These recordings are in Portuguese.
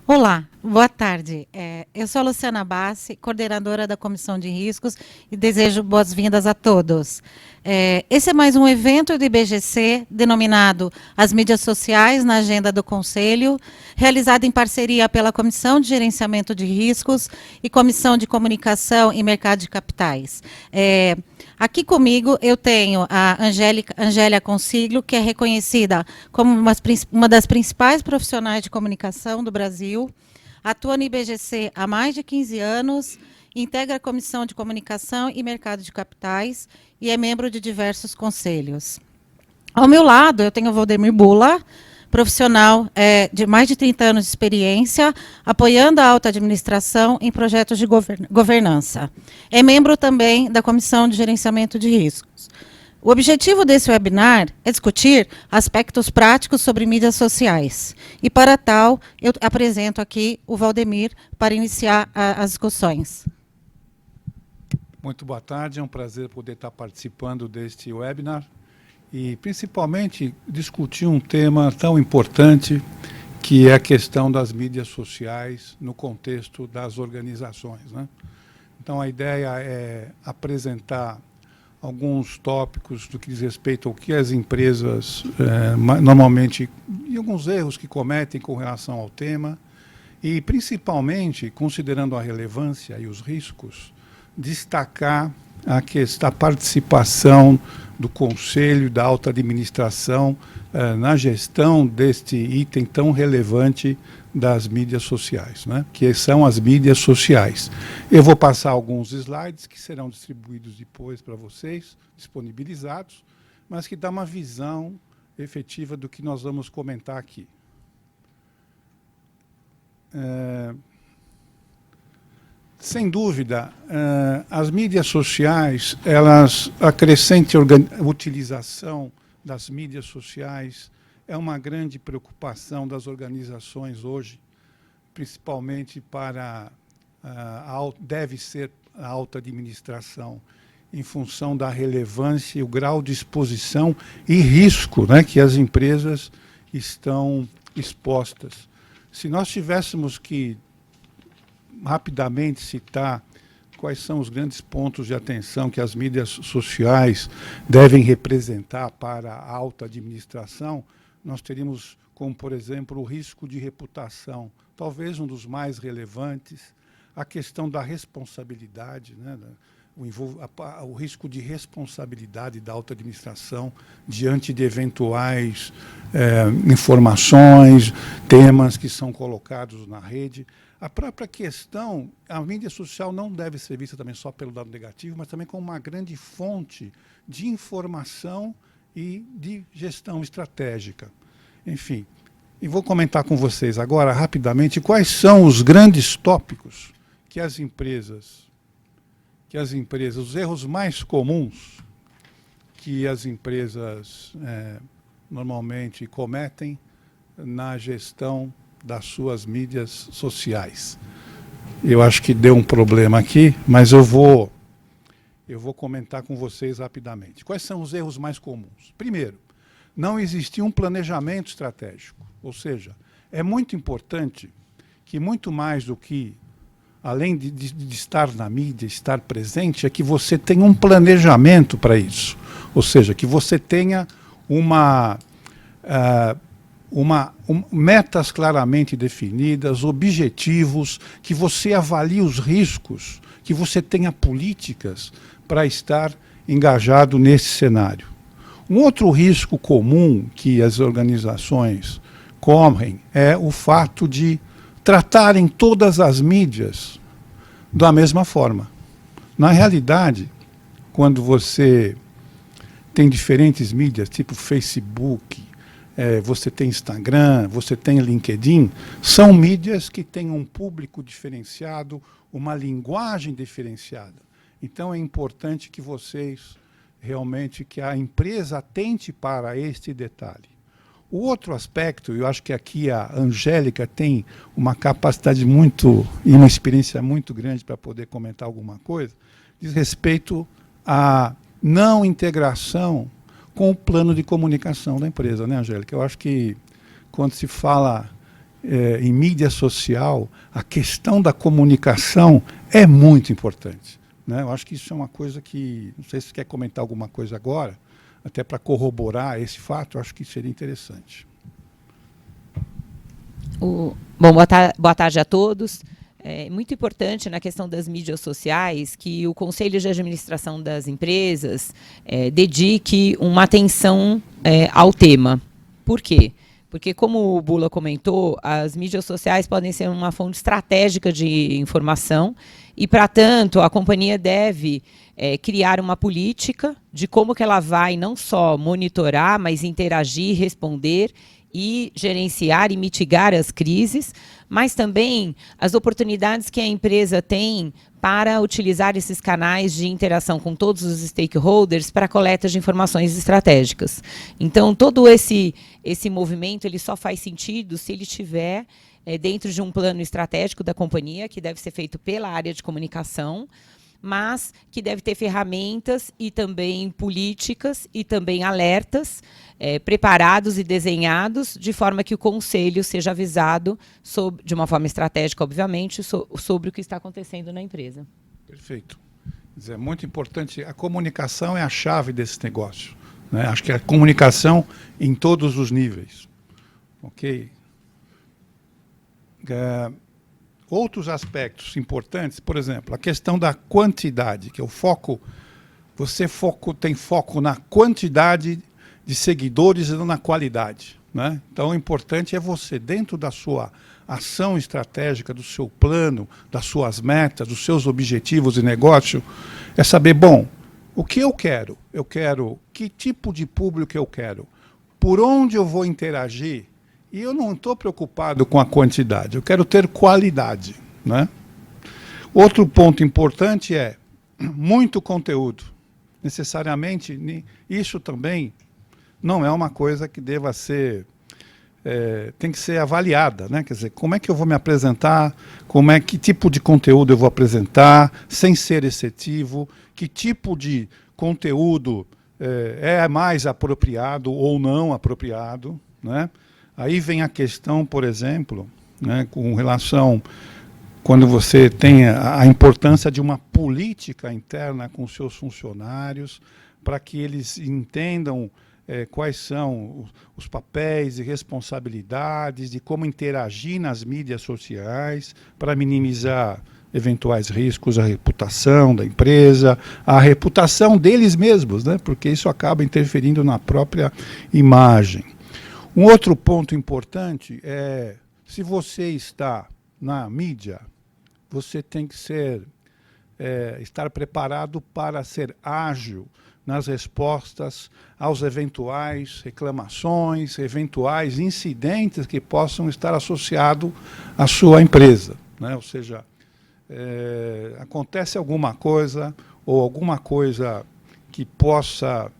Olá, boa tarde. Eu sou a Luciana Bassi, coordenadora da Comissão de Riscos, e desejo boas-vindas a todos. Esse é mais um evento do IBGC, denominado As Mídias Sociais na Agenda do Conselho, realizado em parceria pela Comissão de Gerenciamento de Riscos e Comissão de Comunicação e Mercado de Capitais. Aqui comigo eu tenho a Angélia Consiglio, que é reconhecida como uma das principais profissionais de comunicação do Brasil, atua no IBGC há mais de 15 anos, integra a Comissão de Comunicação e Mercado de Capitais e é membro de diversos conselhos. Ao meu lado, eu tenho o Valdemir Bula, profissional de mais de 30 anos de experiência, apoiando a alta administração em projetos de governança. É membro também da Comissão de Gerenciamento de Riscos. O objetivo desse webinar é discutir aspectos práticos sobre mídias sociais. E, para tal, eu apresento aqui o Valdemir para iniciar as discussões. Muito boa tarde, é um prazer poder estar participando deste webinar e, principalmente, discutir um tema tão importante que é a questão das mídias sociais no contexto das organizações, né? Então, a ideia é apresentar alguns tópicos do que diz respeito ao que as empresas normalmente, e alguns erros que cometem com relação ao tema, e principalmente, considerando a relevância e os riscos, destacar a participação do Conselho da Alta Administração na gestão deste item tão relevante das mídias sociais, né? Que são as mídias sociais. Eu vou passar alguns slides que serão distribuídos depois para vocês, disponibilizados, mas que dá uma visão efetiva do que nós vamos comentar aqui. Sem dúvida, as mídias sociais, elas acrescentam a utilização das mídias sociais, é uma grande preocupação das organizações hoje, principalmente para deve ser a alta administração, em função da relevância e o grau de exposição e risco, né, que as empresas estão expostas. Se nós tivéssemos que rapidamente citar quais são os grandes pontos de atenção que as mídias sociais devem representar para a alta administração, nós teríamos como, por exemplo, o risco de reputação, talvez um dos mais relevantes, a questão da responsabilidade, né, o risco de responsabilidade da alta administração diante de eventuais informações, temas que são colocados na rede. A própria questão, a mídia social não deve ser vista também só pelo lado negativo, mas também como uma grande fonte de informação e de gestão estratégica. Enfim, e vou comentar com vocês agora, rapidamente, quais são os grandes tópicos que as empresas, os erros mais comuns que as empresas normalmente cometem na gestão das suas mídias sociais. Eu acho que deu um problema aqui, mas eu vou comentar com vocês rapidamente. Quais são os erros mais comuns? Primeiro, não existia um planejamento estratégico, ou seja, é muito importante que muito mais do que, além de estar na mídia, estar presente, é que você tenha um planejamento para isso, ou seja, que você tenha metas claramente definidas, objetivos, que você avalie os riscos, que você tenha políticas para estar engajado nesse cenário. Um outro risco comum que as organizações correm é o fato de tratarem todas as mídias da mesma forma. Na realidade, quando você tem diferentes mídias, tipo Facebook, você tem Instagram, você tem LinkedIn, são mídias que têm um público diferenciado, uma linguagem diferenciada. Então é importante que vocês realmente, que a empresa atente para este detalhe. O outro aspecto, eu acho que aqui a Angélica tem uma capacidade e uma experiência muito grande para poder comentar alguma coisa, diz respeito à não integração com o plano de comunicação da empresa, né, Angélica? Eu acho que quando se fala em mídia social, a questão da comunicação é muito importante, né? Eu acho que isso é uma coisa que, não sei se você quer comentar alguma coisa agora, até para corroborar esse fato, eu acho que seria interessante. Bom, boa tarde a todos. É muito importante na questão das mídias sociais que o Conselho de Administração das empresas dedique uma atenção ao tema. Por quê? Porque, como o Bula comentou, as mídias sociais podem ser uma fonte estratégica de informação e, para tanto, a companhia deve criar uma política de como que ela vai não só monitorar, mas interagir, responder e gerenciar e mitigar as crises, mas também as oportunidades que a empresa tem para utilizar esses canais de interação com todos os stakeholders para a coleta de informações estratégicas. Então, todo esse movimento ele só faz sentido se ele estiver dentro de um plano estratégico da companhia, que deve ser feito pela área de comunicação, mas que deve ter ferramentas e também políticas e também alertas preparados e desenhados de forma que o conselho seja avisado, de uma forma estratégica, obviamente, sobre o que está acontecendo na empresa. Perfeito. Quer dizer, é muito importante, a comunicação é a chave desse negócio, né? Acho que a comunicação em todos os níveis. Ok? Outros aspectos importantes, por exemplo, a questão da quantidade, que é o foco, tem foco na quantidade de seguidores e não na qualidade, né? Então, o importante é você, dentro da sua ação estratégica, do seu plano, das suas metas, dos seus objetivos de negócio, é saber, bom, o que eu quero? Eu quero que tipo de público eu quero? Por onde eu vou interagir? E eu não estou preocupado com a quantidade, eu quero ter qualidade, né? Outro ponto importante é muito conteúdo. Necessariamente, isso também não é uma coisa que deva ser, tem que ser avaliada, né? Quer dizer, como é que eu vou me apresentar, que tipo de conteúdo eu vou apresentar, sem ser excessivo, que tipo de conteúdo é mais apropriado ou não apropriado, né? Aí vem a questão, por exemplo, né, com relação, quando você tem a importância de uma política interna com seus funcionários, para que eles entendam quais são os papéis e responsabilidades, de como interagir nas mídias sociais, para minimizar eventuais riscos à reputação da empresa, à reputação deles mesmos, né, porque isso acaba interferindo na própria imagem. Um outro ponto importante é, se você está na mídia, você tem que estar preparado para ser ágil nas respostas aos eventuais reclamações, eventuais incidentes que possam estar associados à sua empresa, né? Ou seja, acontece alguma coisa ou alguma coisa que possa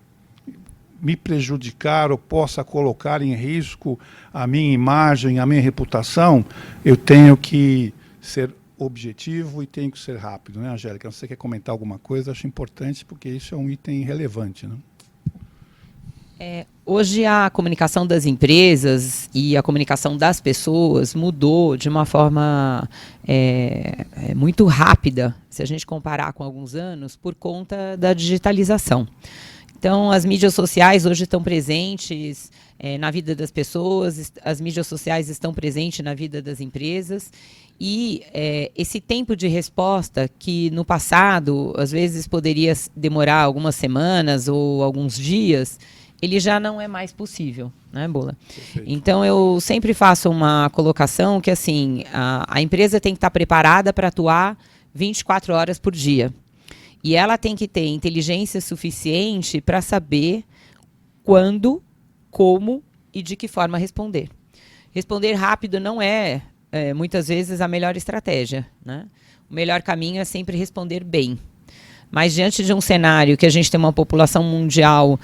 me prejudicar ou possa colocar em risco a minha imagem, a minha reputação, eu tenho que ser objetivo e tenho que ser rápido, né, Angélica? Você quer comentar alguma coisa? Acho importante, porque isso é um item relevante, né? Hoje a comunicação das empresas e a comunicação das pessoas mudou de uma forma muito rápida, se a gente comparar com alguns anos, por conta da digitalização. Então, as mídias sociais hoje estão presentes na vida das pessoas, as mídias sociais estão presentes na vida das empresas, e esse tempo de resposta, que no passado, às vezes, poderia demorar algumas semanas ou alguns dias, ele já não é mais possível, né, Bula? Perfeito. Então, eu sempre faço uma colocação que, assim, a empresa tem que estar preparada para atuar 24 horas por dia. E ela tem que ter inteligência suficiente para saber quando, como e de que forma responder. Responder rápido não é, muitas vezes, a melhor estratégia, né? O melhor caminho é sempre responder bem. Mas, diante de um cenário que a gente tem uma população mundial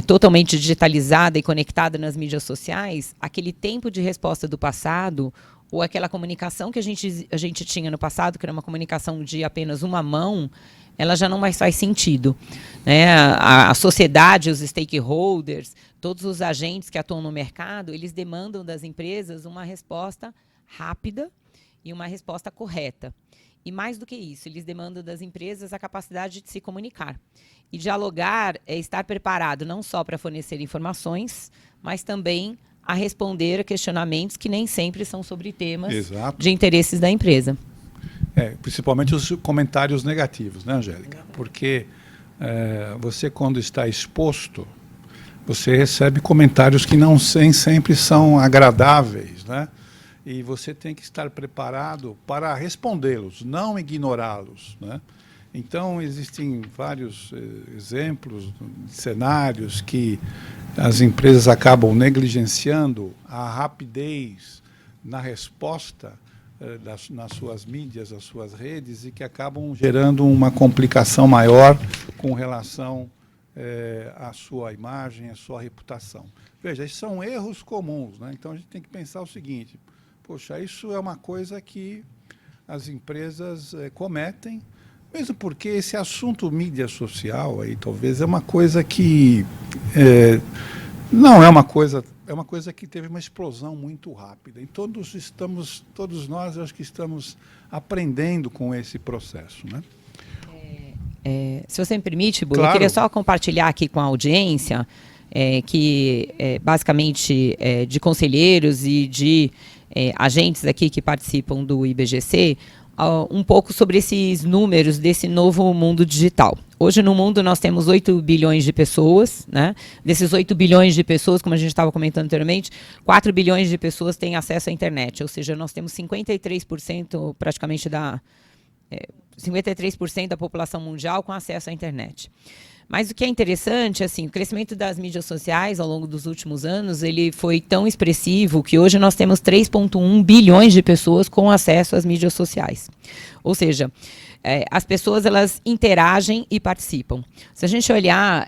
totalmente digitalizada e conectada nas mídias sociais, aquele tempo de resposta do passado, ou aquela comunicação que a gente tinha no passado, que era uma comunicação de apenas uma mão, ela já não mais faz sentido, né? A sociedade, os stakeholders, todos os agentes que atuam no mercado, eles demandam das empresas uma resposta rápida e uma resposta correta. E mais do que isso, eles demandam das empresas a capacidade de se comunicar. E dialogar é estar preparado não só para fornecer informações, mas também a responder a questionamentos que nem sempre são sobre temas de interesses da empresa. Principalmente os comentários negativos, né, Angélica? Porque você, quando está exposto, você recebe comentários que não sempre são agradáveis, né? E você tem que estar preparado para respondê-los, não ignorá-los, né? Então, existem vários exemplos, cenários que as empresas acabam negligenciando a rapidez na resposta nas suas mídias, nas suas redes, e que acabam gerando uma complicação maior com relação à sua imagem, à sua reputação. Veja, esses são erros comuns, né? Então, a gente tem que pensar o seguinte: poxa, isso é uma coisa que as empresas cometem, mesmo porque esse assunto mídia social aí talvez é uma coisa que não é uma coisa, é uma coisa que teve uma explosão muito rápida. E todos nós acho que estamos aprendendo com esse processo, né? Se você me permite, Bu, claro. Eu queria só compartilhar aqui com a audiência que basicamente de conselheiros e de agentes aqui que participam do IBGC, um pouco sobre esses números desse novo mundo digital. Hoje no mundo nós temos 8 bilhões de pessoas, né? Desses 8 bilhões de pessoas, como a gente estava comentando anteriormente, 4 bilhões de pessoas têm acesso à internet, ou seja, nós temos 53% praticamente 53% da população mundial com acesso à internet. Mas o que é interessante, assim, o crescimento das mídias sociais ao longo dos últimos anos, ele foi tão expressivo que hoje nós temos 3,1 bilhões de pessoas com acesso às mídias sociais. Ou seja, as pessoas elas interagem e participam. Se a gente olhar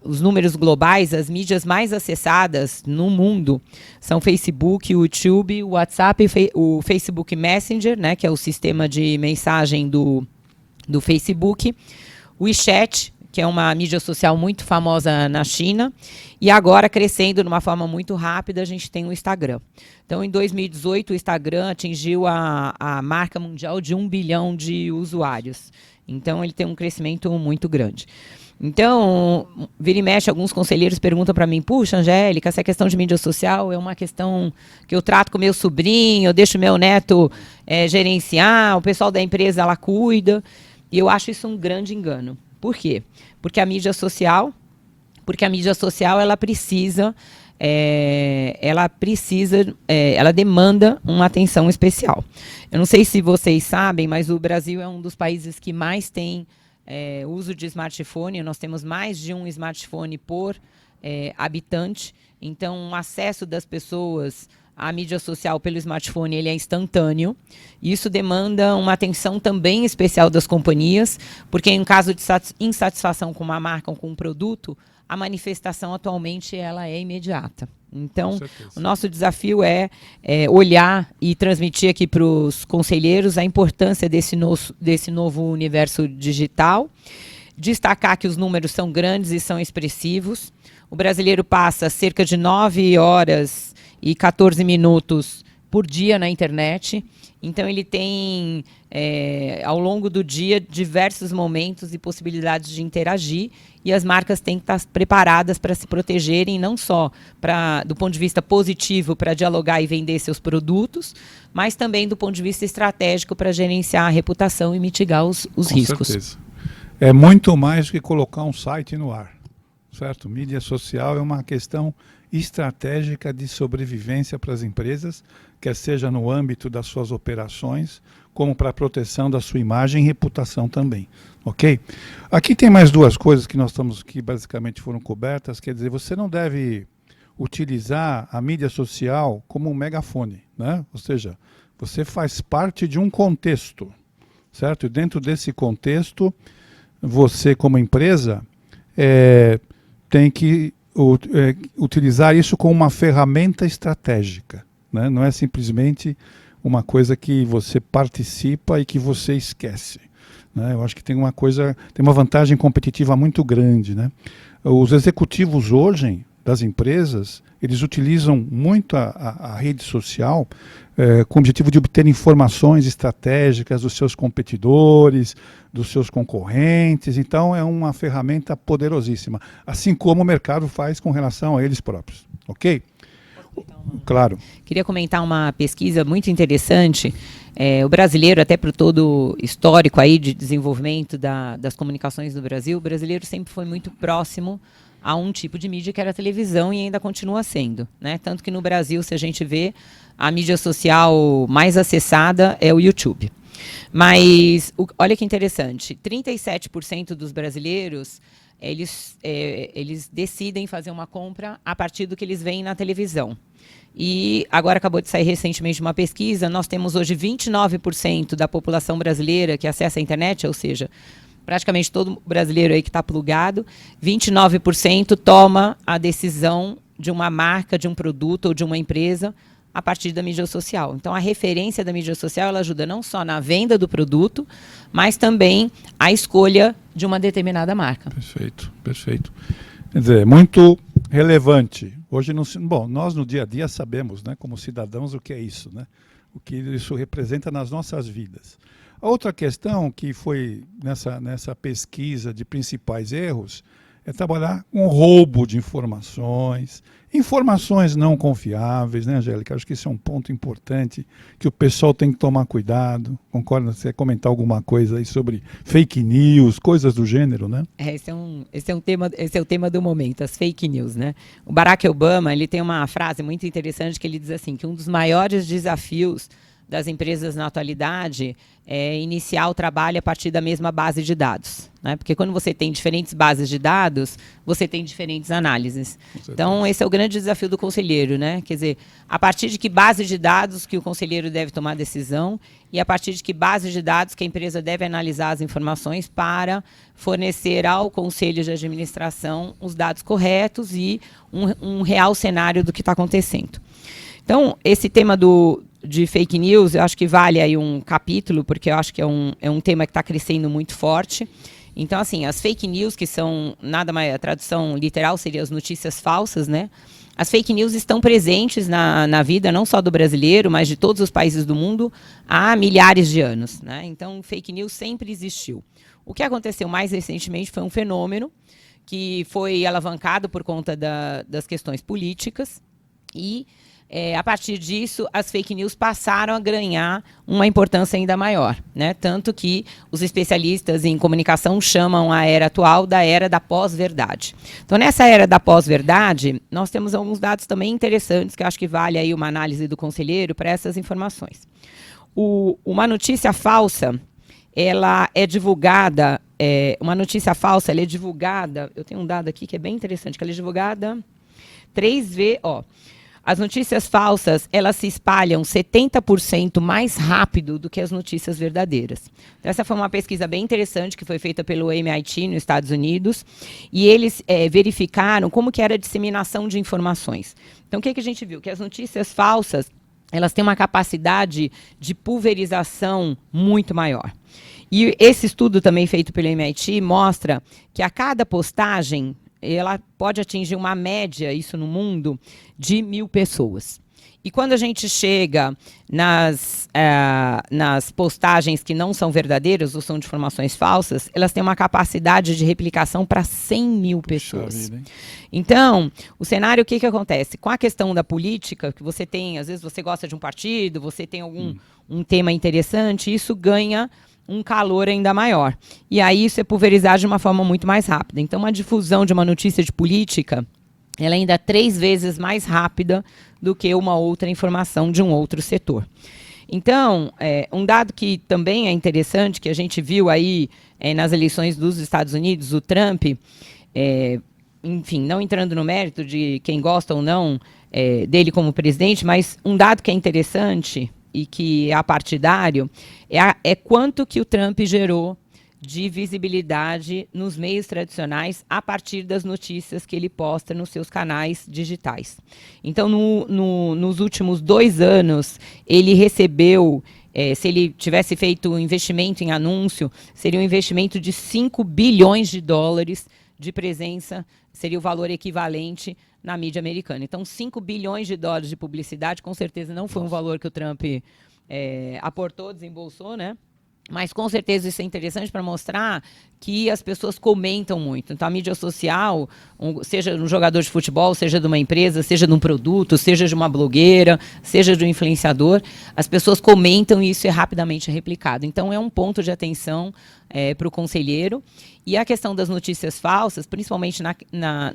os números globais, as mídias mais acessadas no mundo são Facebook, o YouTube, o WhatsApp, o Facebook Messenger, né, que é o sistema de mensagem do Facebook, o WeChat, que é uma mídia social muito famosa na China, e agora crescendo de uma forma muito rápida, a gente tem o Instagram. Então, em 2018, o Instagram atingiu a marca mundial de 1 bilhão de usuários. Então, ele tem um crescimento muito grande. Então, vira e mexe, alguns conselheiros perguntam para mim: puxa, Angélica, essa questão de mídia social é uma questão que eu trato com meu sobrinho, eu deixo meu neto gerenciar, o pessoal da empresa ela cuida, e eu acho isso um grande engano. Por quê? Porque a mídia social ela demanda uma atenção especial. Eu não sei se vocês sabem, mas o Brasil é um dos países que mais tem uso de smartphone. Nós temos mais de um smartphone por habitante. Então, o acesso das pessoas à mídia social pelo smartphone ele é instantâneo. Isso demanda uma atenção também especial das companhias, porque em caso de insatisfação com uma marca ou com um produto, a manifestação atualmente ela é imediata. Então, o nosso desafio é olhar e transmitir aqui para os conselheiros a importância desse novo universo digital, destacar que os números são grandes e são expressivos. O brasileiro passa cerca de 9 horas e 14 minutos por dia na internet. Então, ele tem, ao longo do dia, diversos momentos e possibilidades de interagir, e as marcas têm que estar preparadas para se protegerem, não só do ponto de vista positivo, para dialogar e vender seus produtos, mas também do ponto de vista estratégico, para gerenciar a reputação e mitigar os riscos. Com certeza. É muito mais do que colocar um site no ar, certo? Mídia social é uma questão estratégica de sobrevivência para as empresas, quer seja no âmbito das suas operações, como para a proteção da sua imagem e reputação também, ok? Aqui tem mais duas coisas que nós estamos que basicamente foram cobertas, quer dizer, você não deve utilizar a mídia social como um megafone, né? Ou seja, você faz parte de um contexto, certo? E dentro desse contexto, você como empresa tem que utilizar isso como uma ferramenta estratégica, né? Não é simplesmente uma coisa que você participa e que você esquece, né? Eu acho que tem uma vantagem competitiva muito grande, né? Os executivos hoje das empresas, eles utilizam muito a rede social com o objetivo de obter informações estratégicas dos seus competidores, dos seus concorrentes. Então, é uma ferramenta poderosíssima, assim como o mercado faz com relação a eles próprios. Ok? Claro. Queria comentar uma pesquisa muito interessante. O brasileiro, até para todo histórico aí de desenvolvimento das comunicações do Brasil, o brasileiro sempre foi muito próximo a um tipo de mídia que era a televisão e ainda continua sendo, né? Tanto que no Brasil, se a gente vê, a mídia social mais acessada é o YouTube. Mas, olha que interessante, 37% dos brasileiros, eles decidem fazer uma compra a partir do que eles veem na televisão. E agora acabou de sair recentemente uma pesquisa, nós temos hoje 29% da população brasileira que acessa a internet, ou seja, praticamente todo brasileiro aí que está plugado, 29% toma a decisão de uma marca, de um produto ou de uma empresa a partir da mídia social. Então, a referência da mídia social, ela ajuda não só na venda do produto, mas também a escolha de uma determinada marca. Perfeito, perfeito. Quer dizer, muito relevante. Hoje, nós no dia a dia sabemos, né, como cidadãos, o que é isso, né? O que isso representa nas nossas vidas. A outra questão que foi nessa pesquisa de principais erros é trabalhar com roubo de informações não confiáveis, né, Angélica? Acho que isso é um ponto importante que o pessoal tem que tomar cuidado. Concorda? Você quer comentar alguma coisa aí sobre fake news, coisas do gênero, né? Esse é o tema do momento, as fake news, né? O Barack Obama, ele tem uma frase muito interessante que ele diz assim, que um dos maiores desafios das empresas na atualidade é iniciar o trabalho a partir da mesma base de dados, né? Porque quando você tem diferentes bases de dados, você tem diferentes análises. Então, esse é o grande desafio do conselheiro, né? Quer dizer, a partir de que base de dados que o conselheiro deve tomar decisão e a partir de que base de dados que a empresa deve analisar as informações para fornecer ao conselho de administração os dados corretos e um real cenário do que está acontecendo. Então, esse tema de fake news, eu acho que vale aí um capítulo, porque eu acho que é um tema que está crescendo muito forte. Então, assim, as fake news, que são nada mais, a tradução literal seria as notícias falsas, né? As fake news estão presentes na vida, não só do brasileiro, mas de todos os países do mundo, há milhares de anos, né? Então, fake news sempre existiu. O que aconteceu mais recentemente foi um fenômeno que foi alavancado por conta das questões políticas e a partir disso, as fake news passaram a ganhar uma importância ainda maior, né? Tanto que os especialistas em comunicação chamam a era atual da era da pós-verdade. Então, nessa era da pós-verdade, nós temos alguns dados também interessantes, que eu acho que vale aí uma análise do conselheiro para essas informações. Uma notícia falsa, ela é divulgada, eu tenho um dado aqui que é bem interessante, que ela é divulgada 3 vezes, as notícias falsas, elas se espalham 70% mais rápido do que as notícias verdadeiras. Então, essa foi uma pesquisa bem interessante que foi feita pelo MIT nos Estados Unidos e eles verificaram como que era a disseminação de informações. Então, o que a gente viu? Que as notícias falsas, elas têm uma capacidade de pulverização muito maior. E esse estudo também feito pelo MIT mostra que a cada postagem, ela pode atingir uma média, isso no mundo, de 1.000 pessoas. E quando a gente chega nas postagens que não são verdadeiras ou são de informações falsas, elas têm uma capacidade de replicação para 100.000 pessoas. Então, o cenário, o que acontece? Com a questão da política, que você tem, às vezes você gosta de um partido, você tem um tema interessante, isso ganha um calor ainda maior. E aí isso é pulverizado de uma forma muito mais rápida. Então, uma difusão de uma notícia de política, ela ainda é 3 vezes mais rápida do que uma outra informação de um outro setor. Então, um dado que também é interessante, que a gente viu aí nas eleições dos Estados Unidos, o Trump, enfim, não entrando no mérito de quem gosta ou não dele como presidente, mas um dado que é interessante e que é apartidário, é quanto que o Trump gerou de visibilidade nos meios tradicionais a partir das notícias que ele posta nos seus canais digitais. Então, nos últimos 2 anos, ele recebeu, se ele tivesse feito um investimento em anúncio, seria um investimento de 5 bilhões de dólares de presença, seria o valor equivalente na mídia americana. Então, 5 bilhões de dólares de publicidade, com certeza não foi um valor que o Trump aportou, desembolsou, né? Mas, com certeza, isso é interessante para mostrar que as pessoas comentam muito. Então, a mídia social, seja um jogador de futebol, seja de uma empresa, seja de um produto, seja de uma blogueira, seja de um influenciador, as pessoas comentam e isso é rapidamente replicado. Então, é um ponto de atenção para o conselheiro. E a questão das notícias falsas, principalmente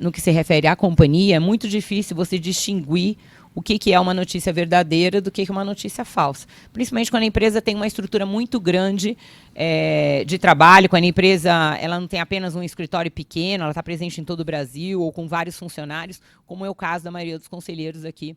no que se refere à companhia, é muito difícil você distinguir o que é uma notícia verdadeira do que é uma notícia falsa. Principalmente quando a empresa tem uma estrutura muito grande de trabalho, quando a empresa ela não tem apenas um escritório pequeno, ela está presente em todo o Brasil ou com vários funcionários, como é o caso da maioria dos conselheiros aqui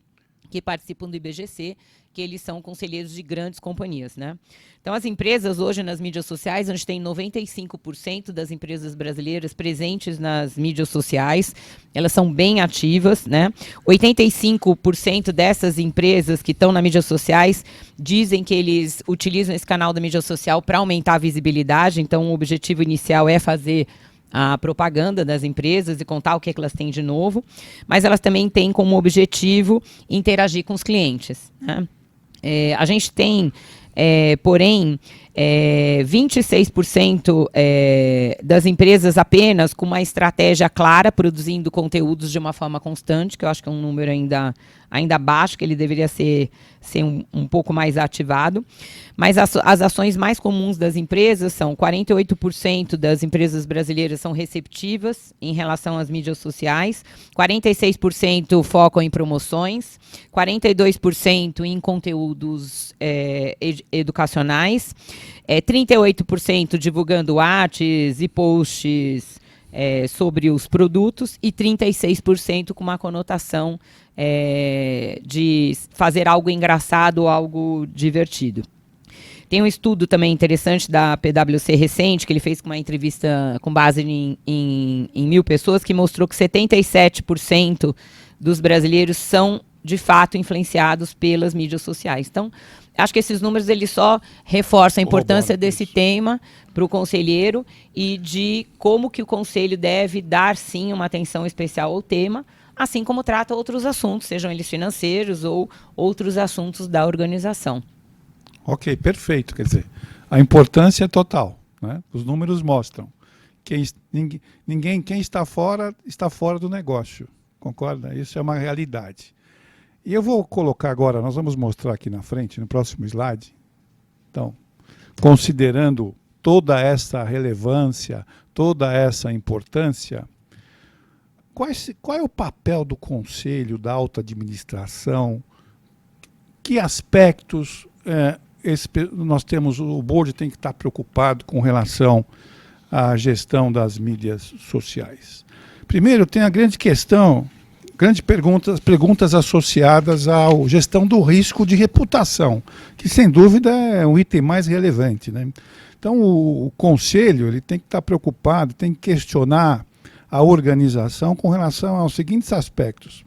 que participam do IBGC, que eles são conselheiros de grandes companhias, né? Então, as empresas hoje nas mídias sociais, a gente tem 95% das empresas brasileiras presentes nas mídias sociais, elas são bem ativas, né? 85% dessas empresas que estão nas mídias sociais dizem que eles utilizam esse canal da mídia social para aumentar a visibilidade, então o objetivo inicial é fazer a propaganda das empresas e contar o que elas têm de novo, mas elas também têm como objetivo interagir com os clientes, né? A gente tem, porém, 26% das empresas apenas com uma estratégia clara, produzindo conteúdos de uma forma constante, que eu acho que é um número ainda baixo, que ele deveria ser um pouco mais ativado. Mas as ações mais comuns das empresas são 48% das empresas brasileiras são receptivas em relação às mídias sociais, 46% focam em promoções, 42% em conteúdos educacionais, 38% divulgando artes e posts sobre os produtos e 36% com uma conotação de fazer algo engraçado ou algo divertido. Tem um estudo também interessante da PwC recente, que ele fez com uma entrevista com base em 1.000 pessoas, que mostrou que 77% dos brasileiros são, de fato, influenciados pelas mídias sociais. Então, acho que esses números eles só reforçam a importância desse tema para o conselheiro e de como que o conselho deve dar, sim, uma atenção especial ao tema, assim como trata outros assuntos, sejam eles financeiros ou outros assuntos da organização. Ok, perfeito. Quer dizer, a importância é total, né? Os números mostram. Quem está fora do negócio. Concorda? Isso é uma realidade. E eu vou colocar agora, nós vamos mostrar aqui na frente, no próximo slide. Então, considerando toda essa relevância, toda essa importância, qual é o papel do conselho, da alta administração? Que aspectos nós temos, o board tem que estar preocupado com relação à gestão das mídias sociais? Primeiro, tem a grande questão, perguntas associadas à gestão do risco de reputação, que sem dúvida é o item mais relevante, né? Então o conselho ele tem que estar preocupado, tem que questionar a organização com relação aos seguintes aspectos.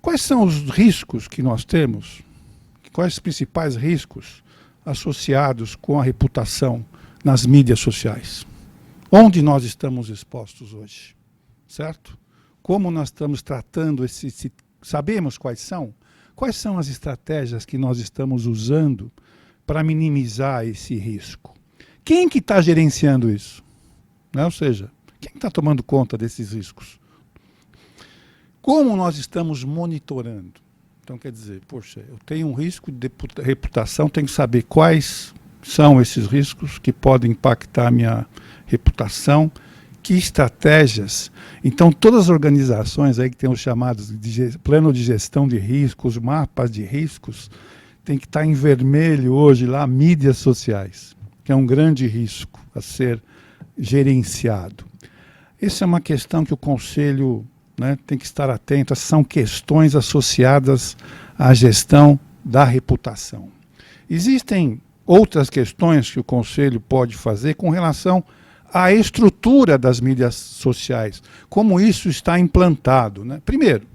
Quais são os riscos que nós temos? Quais os principais riscos associados com a reputação nas mídias sociais? Onde nós estamos expostos hoje? Certo? Como nós estamos tratando sabemos quais são? Quais são as estratégias que nós estamos usando para minimizar esse risco? Quem que está gerenciando isso? Né? Ou seja, quem está tomando conta desses riscos? Como nós estamos monitorando? Então, quer dizer, poxa, eu tenho um risco de reputação, tenho que saber quais são esses riscos que podem impactar a minha reputação, que estratégias. Então, todas as organizações aí que têm os chamados de plano de gestão de riscos, mapas de riscos, tem que estar em vermelho hoje lá, mídias sociais, que é um grande risco a ser gerenciado. Essa é uma questão que o Conselho, né, tem que estar atento. São questões associadas à gestão da reputação. Existem outras questões que o Conselho pode fazer com relação à estrutura das mídias sociais, como isso está implantado, né? Primeiro,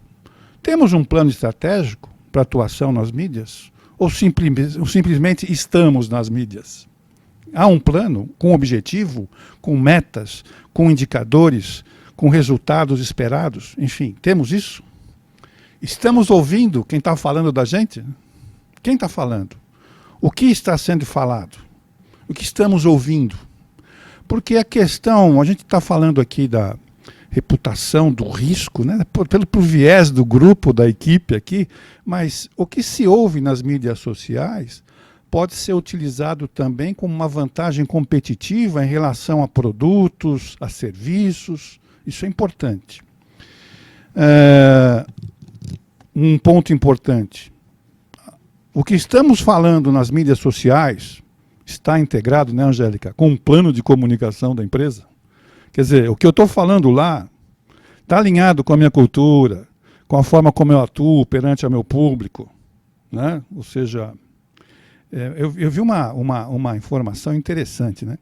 temos um plano estratégico para atuação nas mídias ou simplesmente estamos nas mídias? Há um plano com objetivo, com metas, com indicadores, com resultados esperados? Enfim, temos isso? Estamos ouvindo quem está falando da gente? Quem está falando? O que está sendo falado? O que estamos ouvindo? Porque a questão, a gente está falando aqui da reputação, do risco, né? pelo viés do grupo, da equipe aqui, mas o que se ouve nas mídias sociais pode ser utilizado também como uma vantagem competitiva em relação a produtos, a serviços. Isso é importante. Um ponto importante. O que estamos falando nas mídias sociais está integrado, né, Angélica, com um plano de comunicação da empresa? Quer dizer, o que eu estou falando lá está alinhado com a minha cultura, com a forma como eu atuo perante o meu público, né? Ou seja, eu vi uma informação interessante, né?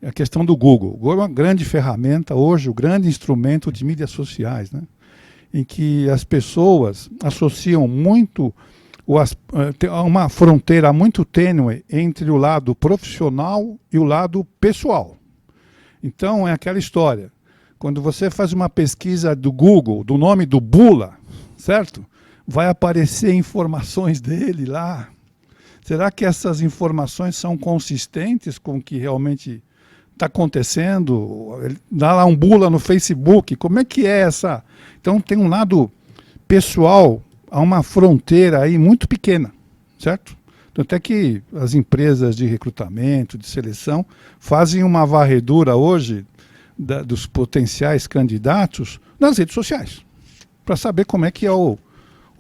A questão do Google. O Google é uma grande ferramenta hoje, um grande instrumento de mídias sociais, né? Em que as pessoas associam muito uma fronteira muito tênue entre o lado profissional e o lado pessoal. Então, é aquela história. Quando você faz uma pesquisa do Google, do nome do Bula, certo? Vai aparecer informações dele lá. Será que essas informações são consistentes com o que realmente está acontecendo? Dá lá um Bula no Facebook, como é que é essa? Então, tem um lado pessoal, há uma fronteira aí muito pequena, certo? Tanto é que as empresas de recrutamento, de seleção, fazem uma varredura hoje dos potenciais candidatos nas redes sociais, para saber como é que é o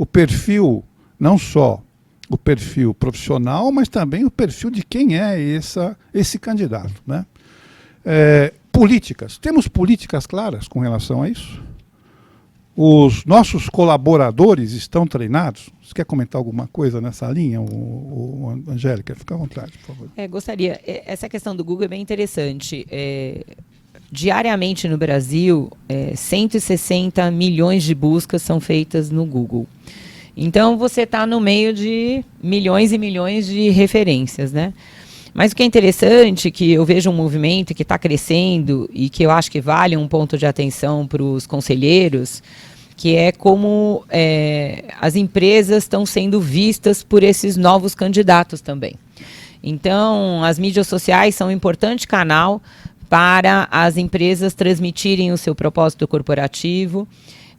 perfil, não só o perfil profissional, mas também o perfil de quem é esse candidato, né? Políticas. Temos políticas claras com relação a isso? Os nossos colaboradores estão treinados? Você quer comentar alguma coisa nessa linha, Angélica? Fica à vontade, por favor. Gostaria. Essa questão do Google é bem interessante. Diariamente no Brasil, 160 milhões de buscas são feitas no Google. Então, você está no meio de milhões e milhões de referências, né? Mas o que é interessante, que eu vejo um movimento que está crescendo e que eu acho que vale um ponto de atenção para os conselheiros, que é como as empresas estão sendo vistas por esses novos candidatos também. Então, as mídias sociais são um importante canal para as empresas transmitirem o seu propósito corporativo.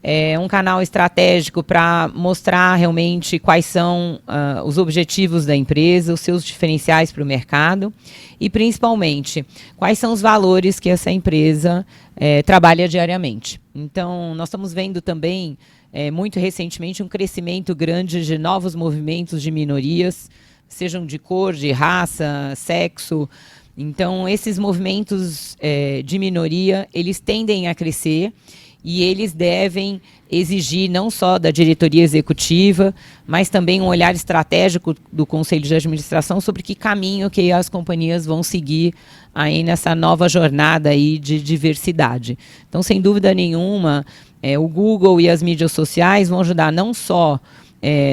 É um canal estratégico para mostrar realmente quais são os objetivos da empresa, os seus diferenciais para o mercado e, principalmente, quais são os valores que essa empresa trabalha diariamente. Então, nós estamos vendo também, muito recentemente, um crescimento grande de novos movimentos de minorias, sejam de cor, de raça, sexo. Então, esses movimentos de minoria, eles tendem a crescer. E eles devem exigir não só da diretoria executiva, mas também um olhar estratégico do Conselho de Administração sobre que caminho que as companhias vão seguir aí nessa nova jornada aí de diversidade. Então, sem dúvida nenhuma, o Google e as mídias sociais vão ajudar não só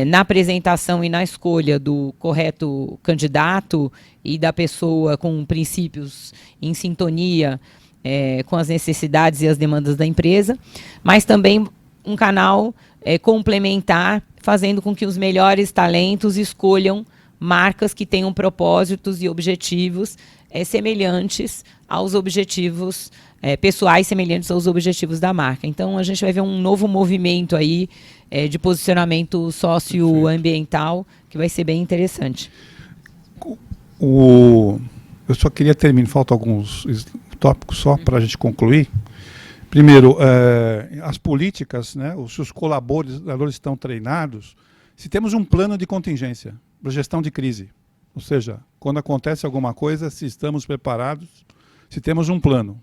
na apresentação e na escolha do correto candidato e da pessoa com princípios em sintonia com as necessidades e as demandas da empresa, mas também um canal complementar, fazendo com que os melhores talentos escolham marcas que tenham propósitos e objetivos semelhantes aos objetivos pessoais, semelhantes aos objetivos da marca. Então, a gente vai ver um novo movimento aí de posicionamento socioambiental que vai ser bem interessante. Eu só queria terminar, faltam alguns tópicos só para a gente concluir. Primeiro, as políticas, né, se os colaboradores estão treinados, se temos um plano de contingência para gestão de crise, ou seja, quando acontece alguma coisa, se estamos preparados, se temos um plano.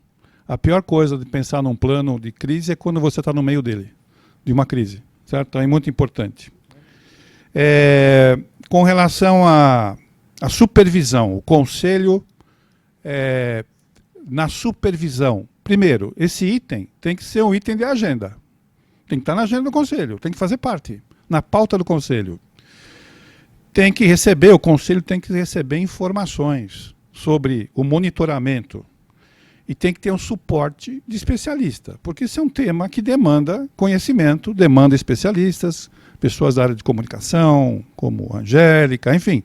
A pior coisa de pensar num plano de crise é quando você está no meio dele, de uma crise, certo? Então é muito importante. Com relação a A supervisão, o conselho, na supervisão. Primeiro, esse item tem que ser um item de agenda. Tem que estar na agenda do conselho, tem que fazer parte, na pauta do conselho. O conselho tem que receber informações sobre o monitoramento e tem que ter um suporte de especialista, porque isso é um tema que demanda conhecimento, demanda especialistas, pessoas da área de comunicação, como a Angélica, enfim,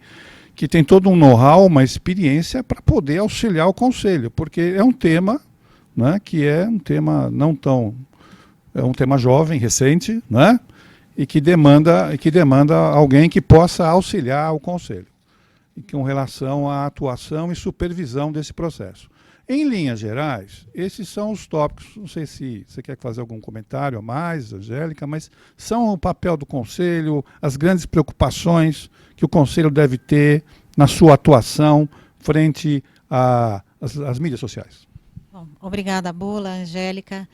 que tem todo um know-how, uma experiência para poder auxiliar o conselho, porque é um tema, né, que é um tema não tão... é um tema jovem, recente, né, e que demanda alguém que possa auxiliar o conselho, e com relação à atuação e supervisão desse processo. Em linhas gerais, esses são os tópicos. Não sei se você quer fazer algum comentário a mais, Angélica, mas são o papel do conselho, as grandes preocupações que o conselho deve ter na sua atuação frente às mídias sociais. Bom, obrigada, Bula, Angélica.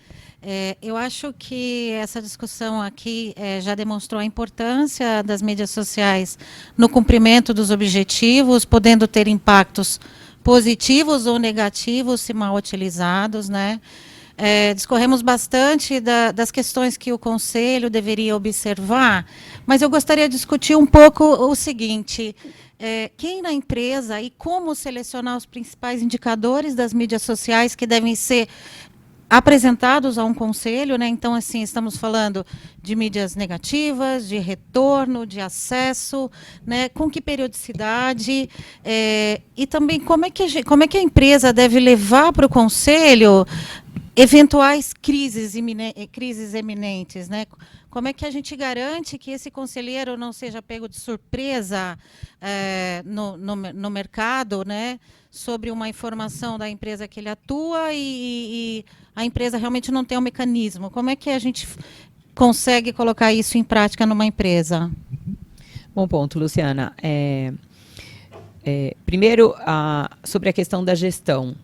Eu acho que essa discussão aqui já demonstrou a importância das mídias sociais no cumprimento dos objetivos, podendo ter impactos positivos ou negativos, se mal utilizados, né? Discorremos bastante das questões que o Conselho deveria observar, mas eu gostaria de discutir um pouco o seguinte: quem na empresa e como selecionar os principais indicadores das mídias sociais que devem ser apresentados a um conselho, né? Então, assim, estamos falando de mídias negativas, de retorno, de acesso, né? Com que periodicidade, e também como é que a empresa deve levar para o conselho eventuais crises eminentes, né? Como é que a gente garante que esse conselheiro não seja pego de surpresa no mercado, né? Sobre uma informação da empresa que ele atua e a empresa realmente não tem um mecanismo. Como é que a gente consegue colocar isso em prática numa empresa? Bom ponto, Luciana. Primeiro, sobre a questão da gestão.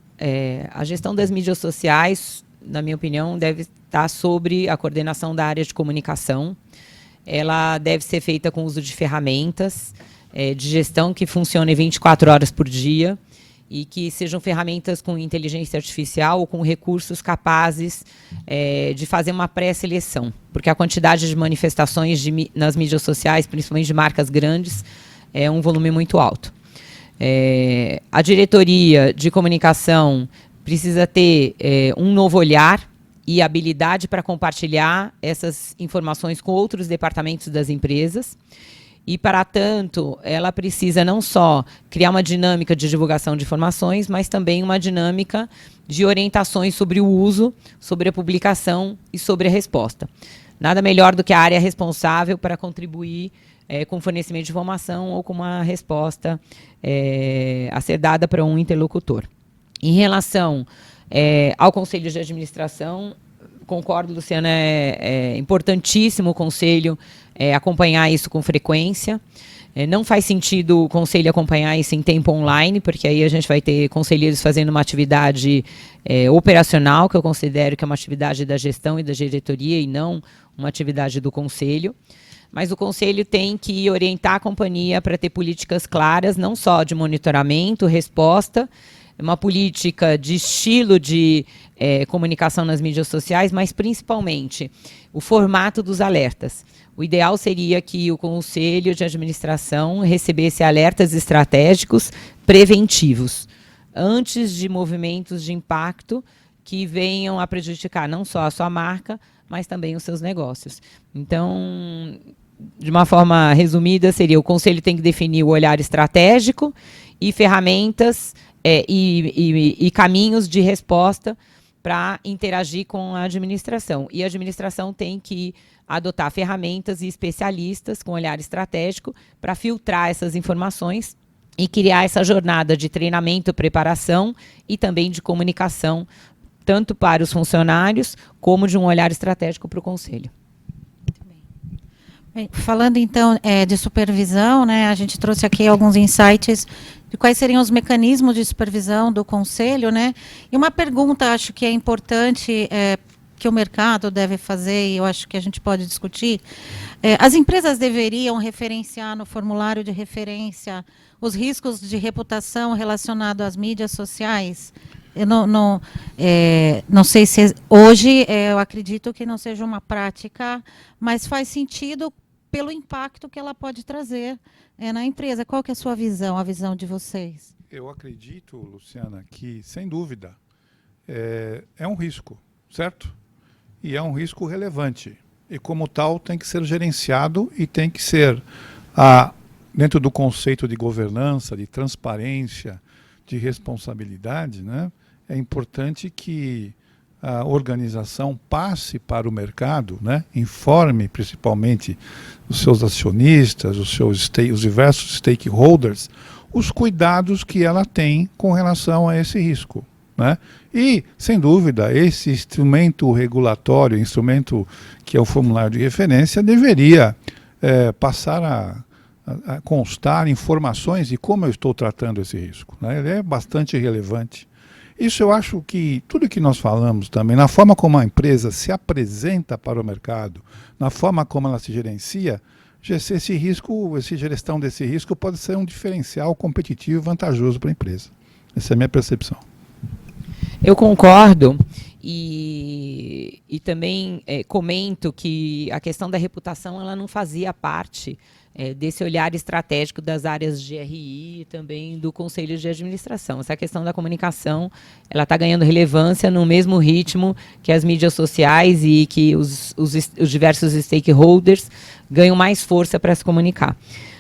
A gestão das mídias sociais, na minha opinião, deve estar sobre a coordenação da área de comunicação. Ela deve ser feita com o uso de ferramentas de gestão que funcionem 24 horas por dia e que sejam ferramentas com inteligência artificial ou com recursos capazes de fazer uma pré-seleção, porque a quantidade de manifestações nas mídias sociais, principalmente de marcas grandes, é um volume muito alto. A diretoria de comunicação precisa ter um novo olhar e habilidade para compartilhar essas informações com outros departamentos das empresas. E, para tanto, ela precisa não só criar uma dinâmica de divulgação de informações, mas também uma dinâmica de orientações sobre o uso, sobre a publicação e sobre a resposta. Nada melhor do que a área responsável para contribuir com fornecimento de informação ou com uma resposta a ser dada para um interlocutor. Em relação ao Conselho de Administração, concordo, Luciana, é importantíssimo o Conselho acompanhar isso com frequência. Não faz sentido o Conselho acompanhar isso em tempo online, porque aí a gente vai ter conselheiros fazendo uma atividade operacional, que eu considero que é uma atividade da gestão e da diretoria e não uma atividade do Conselho. Mas o Conselho tem que orientar a companhia para ter políticas claras, não só de monitoramento, resposta, uma política de estilo de comunicação nas mídias sociais, mas principalmente o formato dos alertas. O ideal seria que o Conselho de Administração recebesse alertas estratégicos preventivos, antes de movimentos de impacto que venham a prejudicar não só a sua marca, mas também os seus negócios. Então, de uma forma resumida, seria: o Conselho tem que definir o olhar estratégico e ferramentas e caminhos de resposta para interagir com a administração. E a administração tem que adotar ferramentas e especialistas com olhar estratégico para filtrar essas informações e criar essa jornada de treinamento, preparação e também de comunicação, tanto para os funcionários como de um olhar estratégico para o Conselho. Bem, falando então de supervisão, né, a gente trouxe aqui alguns insights de quais seriam os mecanismos de supervisão do Conselho, né? E uma pergunta, acho que é importante, que o mercado deve fazer, e eu acho que a gente pode discutir: as empresas deveriam referenciar no formulário de referência os riscos de reputação relacionados às mídias sociais? Eu não sei se hoje eu acredito que não seja uma prática, mas faz sentido pelo impacto que ela pode trazer na empresa. Qual que é a sua visão, a visão de vocês? Eu acredito, Luciana, que, sem dúvida, é um risco, certo? E é um risco relevante. E, como tal, tem que ser gerenciado e tem que ser, dentro do conceito de governança, de transparência, de responsabilidade, né? É importante que a organização passe para o mercado, né? Informe principalmente os seus acionistas, os diversos stakeholders, os cuidados que ela tem com relação a esse risco, né? E, sem dúvida, esse instrumento regulatório, instrumento que é o formulário de referência, deveria passar a constar informações de como eu estou tratando esse risco, né? Ele é bastante relevante. Isso eu acho que tudo que nós falamos também, na forma como a empresa se apresenta para o mercado, na forma como ela se gerencia, esse risco, essa gestão desse risco pode ser um diferencial competitivo e vantajoso para a empresa. Essa é a minha percepção. Eu concordo e também comento que a questão da reputação ela não fazia parte desse olhar estratégico das áreas de RI e também do Conselho de Administração. Essa questão da comunicação ela está ganhando relevância no mesmo ritmo que as mídias sociais e que os diversos stakeholders ganham mais força para se comunicar.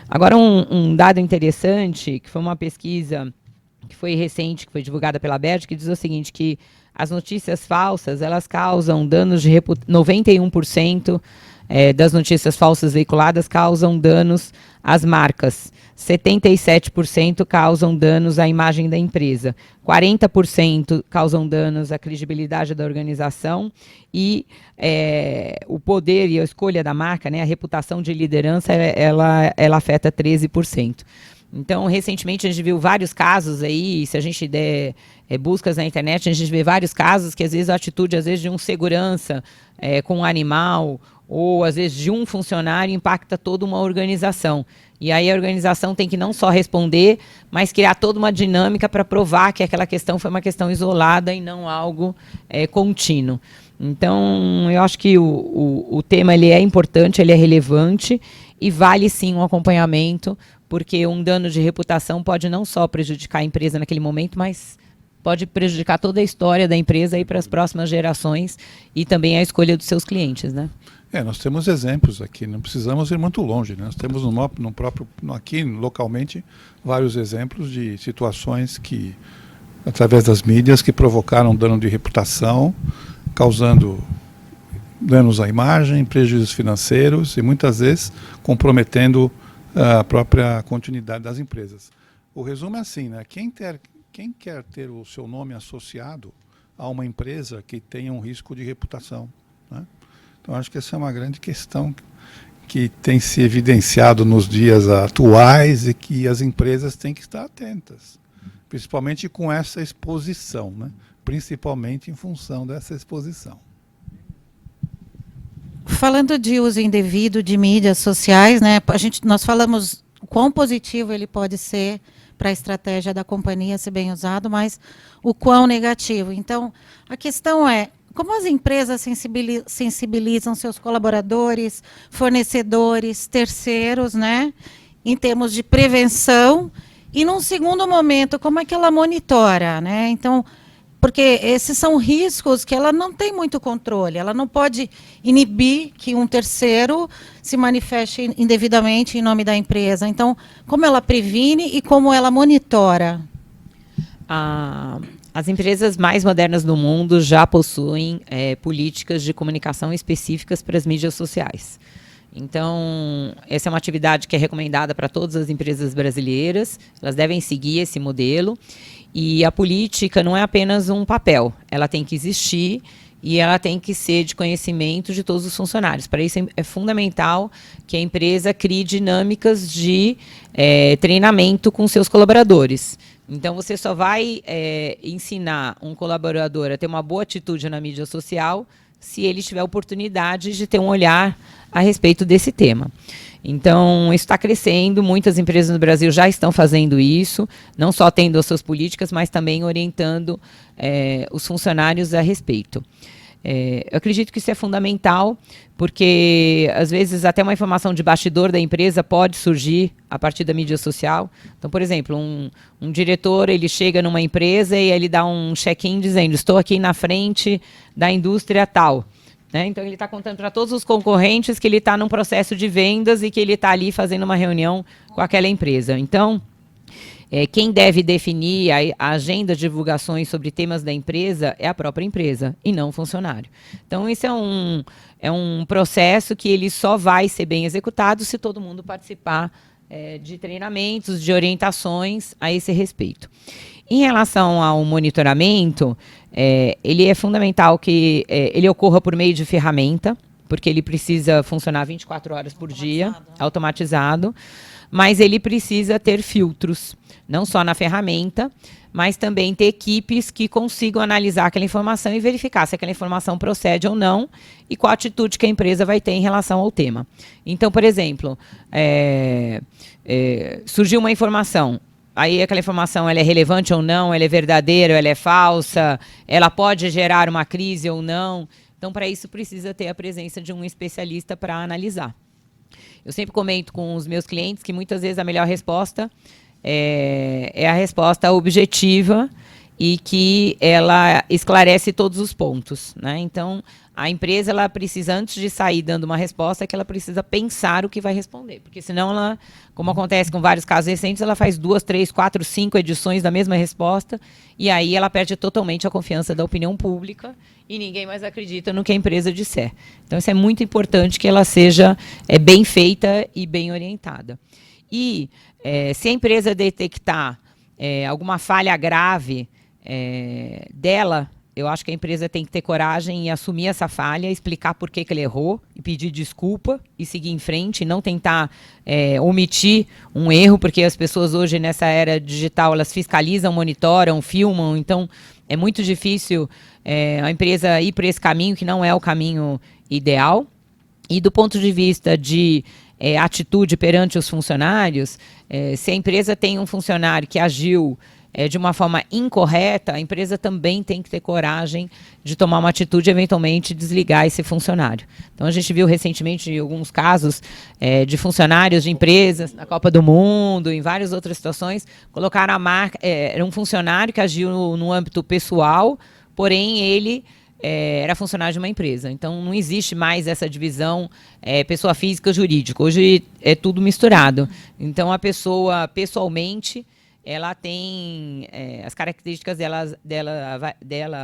Agora, um dado interessante, que foi uma pesquisa que foi recente, que foi divulgada pela BERT, que diz o seguinte, que as notícias falsas, elas causam danos de 91% das notícias falsas veiculadas causam danos às marcas. 77% causam danos à imagem da empresa. 40% causam danos à credibilidade da organização e o poder e a escolha da marca, né, a reputação de liderança, ela afeta 13%. Então, recentemente, a gente viu vários casos aí, se a gente der buscas na internet, a gente vê vários casos que, às vezes, a atitude, às vezes, de um segurança com um animal, ou, às vezes, de um funcionário, impacta toda uma organização. E aí a organização tem que não só responder, mas criar toda uma dinâmica para provar que aquela questão foi uma questão isolada e não algo contínuo. Então, eu acho que o tema ele é importante, ele é relevante e vale, sim, um acompanhamento, porque um dano de reputação pode não só prejudicar a empresa naquele momento, mas pode prejudicar toda a história da empresa para as próximas gerações e também a escolha dos seus clientes, né? Nós temos exemplos aqui, não precisamos ir muito longe, né? Nós temos aqui localmente vários exemplos de situações que, através das mídias, que provocaram dano de reputação, causando danos à imagem, prejuízos financeiros e muitas vezes comprometendo a própria continuidade das empresas. O resumo é assim, né? Quem quer ter o seu nome associado a uma empresa que tenha um risco de reputação, né? Então, acho que essa é uma grande questão que tem se evidenciado nos dias atuais e que as empresas têm que estar atentas, principalmente com essa exposição, né? Principalmente em função dessa exposição. Falando de uso indevido de mídias sociais, né, nós falamos o quão positivo ele pode ser para a estratégia da companhia ser bem usado, mas o quão negativo. Então, a questão é, como as empresas sensibilizam seus colaboradores, fornecedores, terceiros, né, em termos de prevenção, e num segundo momento, como é que ela monitora, né? Então, porque esses são riscos que ela não tem muito controle, ela não pode inibir que um terceiro se manifeste indevidamente em nome da empresa. Então, como ela previne e como ela monitora? As empresas mais modernas do mundo já possuem políticas de comunicação específicas para as mídias sociais. Então, essa é uma atividade que é recomendada para todas as empresas brasileiras, elas devem seguir esse modelo. E a política não é apenas um papel, ela tem que existir e ela tem que ser de conhecimento de todos os funcionários. Para isso é fundamental que a empresa crie dinâmicas de treinamento com seus colaboradores. Então, você só vai ensinar um colaborador a ter uma boa atitude na mídia social se ele tiver oportunidade de ter um olhar a respeito desse tema. Então, isso está crescendo, muitas empresas no Brasil já estão fazendo isso, não só tendo as suas políticas, mas também orientando os funcionários a respeito. Eu acredito que isso é fundamental, porque, às vezes, até uma informação de bastidor da empresa pode surgir a partir da mídia social. Então, por exemplo, um diretor, ele chega numa empresa e ele dá um check-in dizendo: estou aqui na frente da indústria tal. Né? Então, ele está contando para todos os concorrentes que ele está num processo de vendas e que ele está ali fazendo uma reunião com aquela empresa. Então, quem deve definir a agenda de divulgações sobre temas da empresa é a própria empresa e não o funcionário. Então, isso é um processo que ele só vai ser bem executado se todo mundo participar de treinamentos, de orientações a esse respeito. Em relação ao monitoramento, ele é fundamental que ele ocorra por meio de ferramenta, porque ele precisa funcionar 24 horas por dia, automatizado, mas ele precisa ter filtros, não só na ferramenta, mas também ter equipes que consigam analisar aquela informação e verificar se aquela informação procede ou não e qual atitude que a empresa vai ter em relação ao tema. Então, por exemplo, surgiu uma informação, aí aquela informação ela é relevante ou não, ela é verdadeira ou ela é falsa, ela pode gerar uma crise ou não. Então, para isso, precisa ter a presença de um especialista para analisar. Eu sempre comento com os meus clientes que muitas vezes a melhor resposta é a resposta objetiva e que ela esclarece todos os pontos. Né? Então, a empresa ela precisa, antes de sair dando uma resposta, que ela precisa pensar o que vai responder. Porque senão, ela, como acontece com vários casos recentes, ela faz 2, 3, 4, 5 edições da mesma resposta e aí ela perde totalmente a confiança da opinião pública e ninguém mais acredita no que a empresa disser. Então, isso é muito importante que ela seja bem feita e bem orientada. E se a empresa detectar alguma falha grave dela, eu acho que a empresa tem que ter coragem e assumir essa falha, explicar por que ele errou e pedir desculpa e seguir em frente e não tentar omitir um erro, porque as pessoas hoje nessa era digital, elas fiscalizam, monitoram, filmam, então é muito difícil a empresa ir por esse caminho que não é o caminho ideal. E do ponto de vista de atitude perante os funcionários, se a empresa tem um funcionário que agiu de uma forma incorreta, a empresa também tem que ter coragem de tomar uma atitude e, eventualmente, desligar esse funcionário. Então, a gente viu recentemente alguns casos de funcionários de empresas na Copa do Mundo, em várias outras situações, colocaram a marca, era um funcionário que agiu no âmbito pessoal, porém, ele era funcionário de uma empresa. Então, não existe mais essa divisão pessoa física jurídica. Hoje é tudo misturado. Então, a pessoa, pessoalmente, ela tem as características dela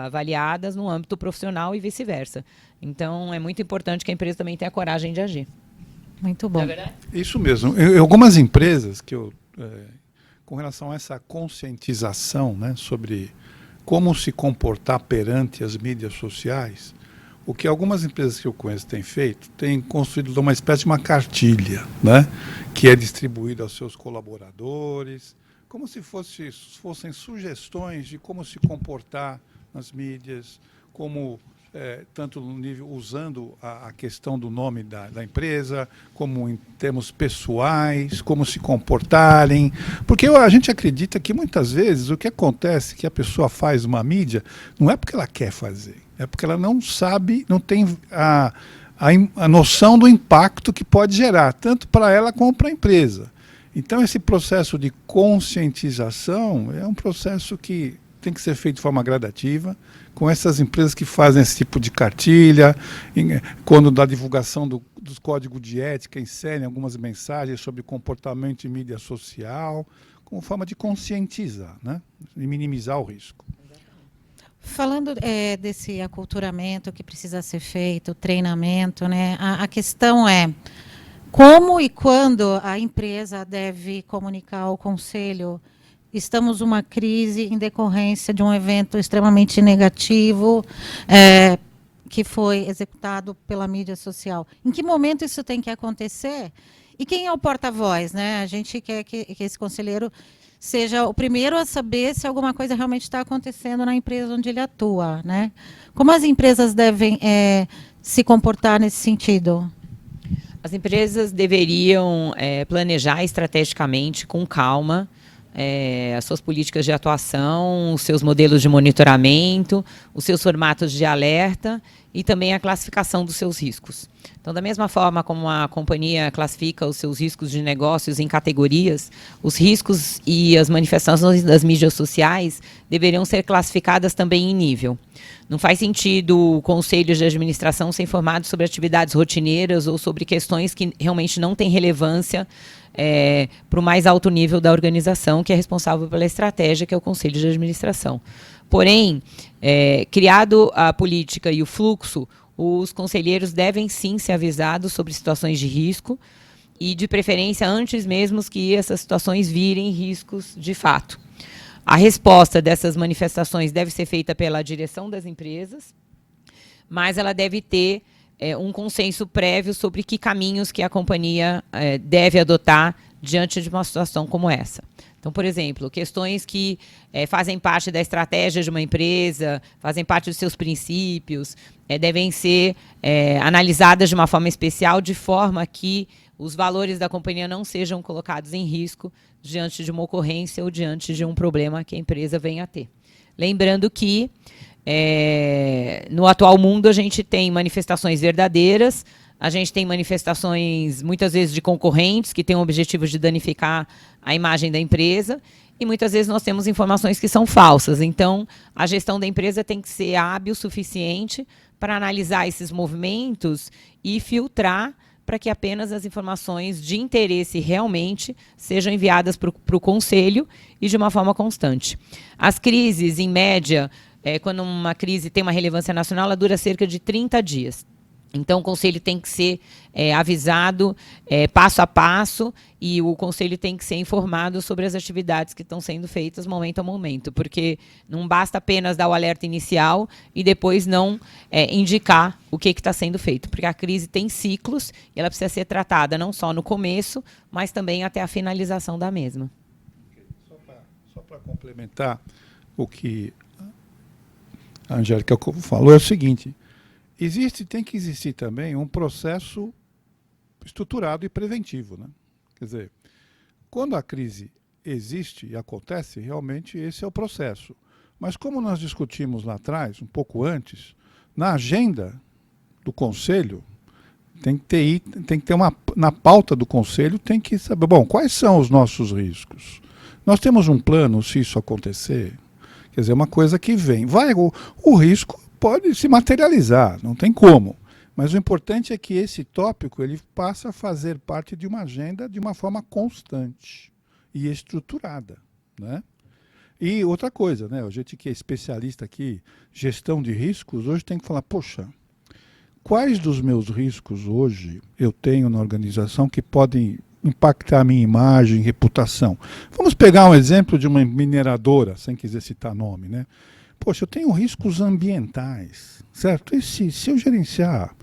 avaliadas no âmbito profissional e vice-versa. Então, é muito importante que a empresa também tenha a coragem de agir. Muito bom. Não é verdade? Isso mesmo. Em algumas empresas, com relação a essa conscientização, né, sobre como se comportar perante as mídias sociais, o que algumas empresas que eu conheço têm feito, têm construído uma espécie de uma cartilha, né, que é distribuída aos seus colaboradores, como se fossem sugestões de como se comportar nas mídias, como tanto no nível usando a questão do nome da empresa, como em termos pessoais, como se comportarem, porque a gente acredita que muitas vezes o que acontece que a pessoa faz uma mídia não é porque ela quer fazer, é porque ela não sabe, não tem a noção do impacto que pode gerar, tanto para ela como para a empresa. Então, esse processo de conscientização é um processo que tem que ser feito de forma gradativa, com essas empresas que fazem esse tipo de cartilha, quando da divulgação dos códigos de ética, inserem algumas mensagens sobre comportamento em mídia social, como forma de conscientizar, né, e minimizar o risco. Falando desse aculturamento que precisa ser feito, treinamento, né, a questão é como e quando a empresa deve comunicar ao conselho: estamos numa crise em decorrência de um evento extremamente negativo que foi executado pela mídia social. Em que momento isso tem que acontecer? E quem é o porta-voz? Né? A gente quer que esse conselheiro seja o primeiro a saber se alguma coisa realmente está acontecendo na empresa onde ele atua, né? Como as empresas devem se comportar nesse sentido? As empresas deveriam planejar estrategicamente, com calma, as suas políticas de atuação, os seus modelos de monitoramento, os seus formatos de alerta e também a classificação dos seus riscos. Então, da mesma forma como a companhia classifica os seus riscos de negócios em categorias, os riscos e as manifestações das mídias sociais deveriam ser classificadas também em nível. Não faz sentido o conselho de administração ser informado sobre atividades rotineiras ou sobre questões que realmente não têm relevância para o mais alto nível da organização, que é responsável pela estratégia, que é o conselho de administração. Porém, criado a política e o fluxo, os conselheiros devem sim ser avisados sobre situações de risco e, de preferência, antes mesmo que essas situações virem riscos de fato. A resposta dessas manifestações deve ser feita pela direção das empresas, mas ela deve ter um consenso prévio sobre que caminhos que a companhia deve adotar diante de uma situação como essa. Então, por exemplo, questões que fazem parte da estratégia de uma empresa, fazem parte dos seus princípios, devem ser analisadas de uma forma especial, de forma que os valores da companhia não sejam colocados em risco diante de uma ocorrência ou diante de um problema que a empresa venha a ter. Lembrando que, no atual mundo, a gente tem manifestações verdadeiras, a gente tem manifestações, muitas vezes, de concorrentes, que têm o objetivo de danificar a imagem da empresa, e muitas vezes nós temos informações que são falsas. Então, a gestão da empresa tem que ser hábil o suficiente para analisar esses movimentos e filtrar para que apenas as informações de interesse realmente sejam enviadas para o conselho e de uma forma constante. As crises, em média, quando uma crise tem uma relevância nacional, ela dura cerca de 30 dias. Então, o conselho tem que ser avisado passo a passo e o conselho tem que ser informado sobre as atividades que estão sendo feitas momento a momento, porque não basta apenas dar o alerta inicial e depois não indicar o que está sendo feito, porque a crise tem ciclos e ela precisa ser tratada não só no começo, mas também até a finalização da mesma. Só para complementar o que a Angélica falou, é o seguinte: tem que existir também um processo estruturado e preventivo, né? Quer dizer, quando a crise existe e acontece, realmente esse é o processo. Mas como nós discutimos lá atrás, um pouco antes, na agenda do Conselho, tem que ter na pauta do Conselho, tem que saber, bom, quais são os nossos riscos? Nós temos um plano se isso acontecer? Quer dizer, uma coisa que vem. O risco pode se materializar, não tem como. Mas o importante é que esse tópico ele passa a fazer parte de uma agenda de uma forma constante e estruturada, né? E outra coisa, né? A gente que é especialista aqui, gestão de riscos, hoje tem que falar, poxa, quais dos meus riscos hoje eu tenho na organização que podem impactar a minha imagem, reputação? Vamos pegar um exemplo de uma mineradora, sem quiser citar nome, né? Poxa, eu tenho riscos ambientais, certo? Se eu gerenciar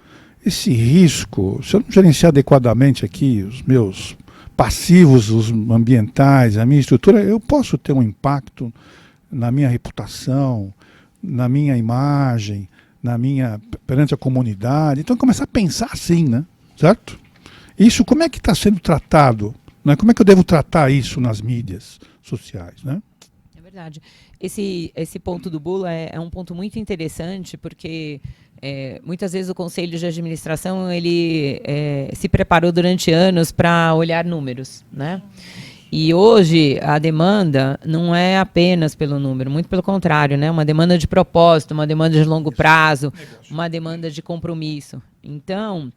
esse risco, se eu não gerenciar adequadamente aqui os meus passivos, os ambientais, a minha estrutura, eu posso ter um impacto na minha reputação, na minha imagem, perante a comunidade. Então, começar a pensar assim, né? Certo? Isso, como é que está sendo tratado? Né? Como é que eu devo tratar isso nas mídias sociais, né? É verdade. Esse ponto do Bula é um ponto muito interessante, porque muitas vezes o conselho de administração ele se preparou durante anos para olhar números, né? E hoje a demanda não é apenas pelo número, muito pelo contrário, né? Uma demanda de propósito, uma demanda de longo prazo, uma demanda de compromisso. Então,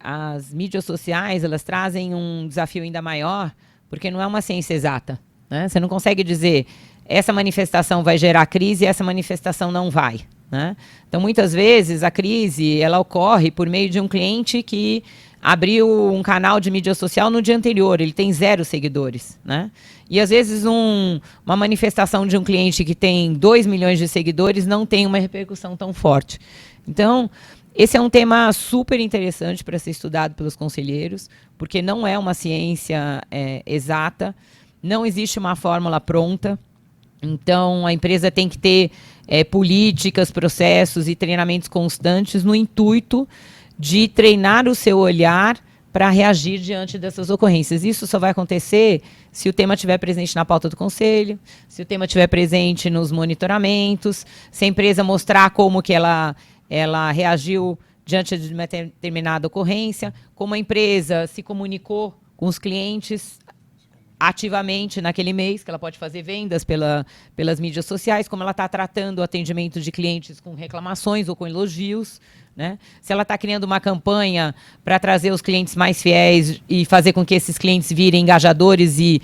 as mídias sociais elas trazem um desafio ainda maior, porque não é uma ciência exata, né? Você não consegue dizer essa manifestação vai gerar crise e essa manifestação não vai, né? Então, muitas vezes, a crise ela ocorre por meio de um cliente que abriu um canal de mídia social no dia anterior, ele tem 0 seguidores, né? E, às vezes, uma manifestação de um cliente que tem 2 milhões de seguidores não tem uma repercussão tão forte. Então, esse é um tema super interessante para ser estudado pelos conselheiros, porque não é uma ciência exata, Não existe uma fórmula pronta. Então, a empresa tem que ter políticas, processos e treinamentos constantes no intuito de treinar o seu olhar para reagir diante dessas ocorrências. Isso só vai acontecer se o tema estiver presente na pauta do conselho, se o tema estiver presente nos monitoramentos, se a empresa mostrar como que ela reagiu diante de uma determinada ocorrência, como a empresa se comunicou com os clientes ativamente naquele mês, que ela pode fazer vendas pelas mídias sociais, como ela está tratando o atendimento de clientes com reclamações ou com elogios, né? Se ela está criando uma campanha para trazer os clientes mais fiéis e fazer com que esses clientes virem engajadores e